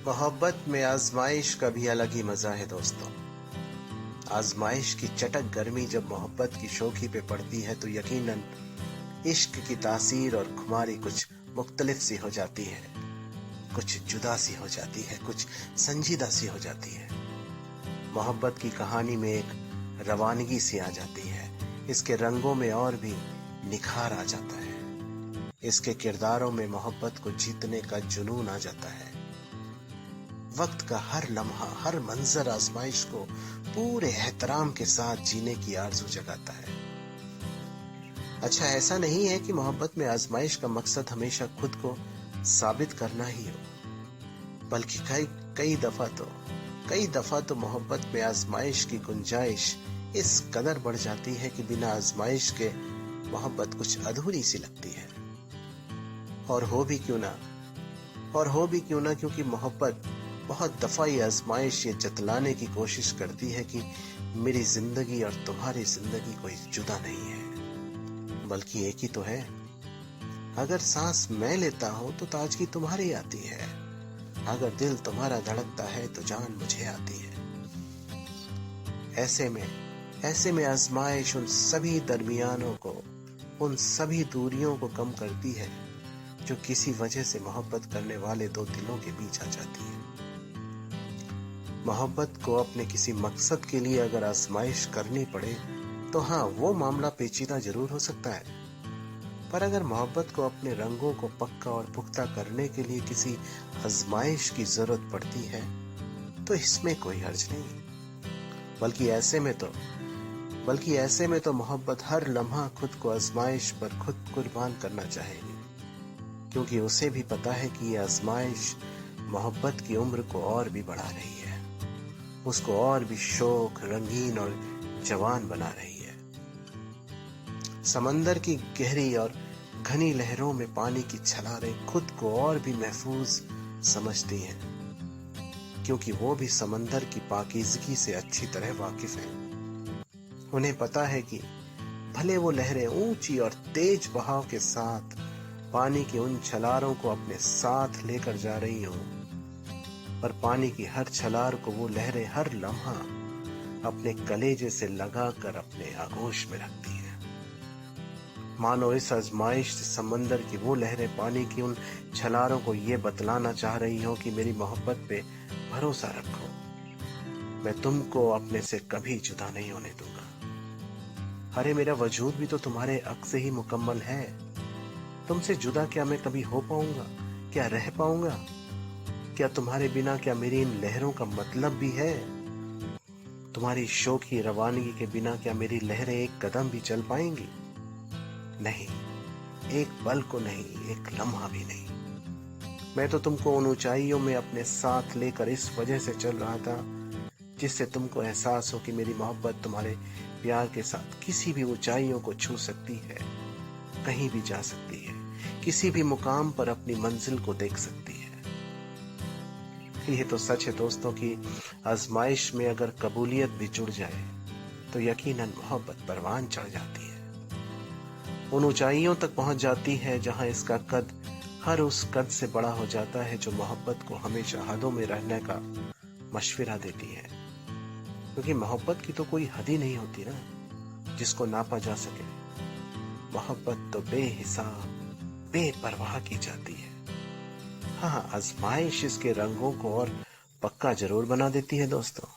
मोहब्बत में आजमाइश का भी अलग ही मजा है दोस्तों। आजमाइश की चटक गर्मी जब मोहब्बत की शोखी पे पड़ती है तो यकीनन इश्क की तासीर और खुमारी कुछ मुख्तलिफ सी हो जाती है, कुछ जुदा सी हो जाती है, कुछ संजीदा सी हो जाती है। मोहब्बत की कहानी में एक रवानगी सी आ जाती है, इसके रंगों में और भी निखार आ जाता है, इसके किरदारों में मोहब्बत को जीतने का जुनून आ जाता है। वक्त का हर लम्हा, हर मंजर आजमाइश को पूरे एहतराम के साथ जीने की आरज़ू जगाता है। अच्छा, ऐसा नहीं है कि मोहब्बत में आजमाइश का मकसद हमेशा खुद को साबित करना ही हो, बल्कि कई दफा तो मोहब्बत में आजमाइश की गुंजाइश इस कदर बढ़ जाती है कि बिना आजमाइश के मोहब्बत कुछ अधूरी सी लगती है। और हो भी क्यों ना, क्योंकि मोहब्बत बहुत दफा ये आजमाइश ये जतलाने की कोशिश करती है कि मेरी जिंदगी और तुम्हारी जिंदगी कोई जुदा नहीं है, बल्कि एक ही तो है। अगर सांस मैं लेता हूं तो ताजगी तुम्हारी आती है, अगर दिल तुम्हारा धड़कता है तो जान मुझे आती है। ऐसे में आजमाइश उन सभी दरमियानों को, उन सभी दूरियों को कम करती है जो किसी वजह से मोहब्बत करने वाले दो दिलों के बीच आ जाती है। मोहब्बत को अपने किसी मकसद के लिए अगर आजमाइश करनी पड़े तो हाँ, वो मामला पेचीदा जरूर हो सकता है, पर अगर मोहब्बत को अपने रंगों को पक्का और पुख्ता करने के लिए किसी आजमाइश की जरूरत पड़ती है तो इसमें कोई हर्ज नहीं। बल्कि ऐसे में तो मोहब्बत हर लम्हा खुद को आजमाइश पर खुद कुर्बान करना चाहेगी, क्योंकि उसे भी पता है कि ये आजमाइश मोहब्बत की उम्र को और भी बढ़ा रही है, उसको और भी शौक, रंगीन और जवान बना रही है। समंदर की गहरी और घनी लहरों में पानी की छलारें खुद को और भी महफूज समझती हैं, क्योंकि वो भी समंदर की पाकीज़गी से अच्छी तरह वाकिफ हैं। उन्हें पता है कि भले वो लहरें ऊंची और तेज बहाव के साथ पानी की उन छलारों को अपने साथ लेकर जा रही हों, पर पानी की हर छलार को वो लहरें हर लम्हा अपने कलेजे से लगाकर अपने आगोश में रखती हैं। मानो इस आजमाइश से समंदर की वो लहरें पानी की उन छलारों को ये बतलाना चाह रही हो कि मेरी मोहब्बत पे भरोसा रखो, मैं तुमको अपने से कभी जुदा नहीं होने दूंगा। अरे, मेरा वजूद भी तो तुम्हारे हक से ही मुकम्मल है, तुमसे जुदा क्या मैं कभी हो पाऊंगा, क्या रह पाऊंगा, क्या तुम्हारे बिना क्या मेरी इन लहरों का मतलब भी है? तुम्हारी शौकी रवानगी के बिना क्या मेरी लहरें एक कदम भी चल पाएंगी? नहीं, एक पल को नहीं, एक लम्हा भी नहीं। मैं तो तुमको उन ऊंचाइयों में अपने साथ लेकर इस वजह से चल रहा था जिससे तुमको एहसास हो कि मेरी मोहब्बत तुम्हारे प्यार के साथ किसी भी ऊंचाइयों को छू सकती है, कहीं भी जा सकती है, किसी भी मुकाम पर अपनी मंजिल को देख सकती है। ये तो सच है दोस्तों कि आजमाइश में अगर कबूलियत भी जुड़ जाए तो यकीनन मोहब्बत परवान चढ़ जाती है, उन ऊंचाइयों तक पहुंच जाती है जहां इसका कद हर उस कद से बड़ा हो जाता है जो मोहब्बत को हमेशा हदों में रहने का मशवरा देती है, क्योंकि मोहब्बत की तो कोई हद ही नहीं होती ना जिसको नापा जा सके। मोहब्बत तो बेहिसाब, बेपरवाह की जाती है। हाँ, आजमाइश इसके रंगों को और पक्का जरूर बना देती है दोस्तों।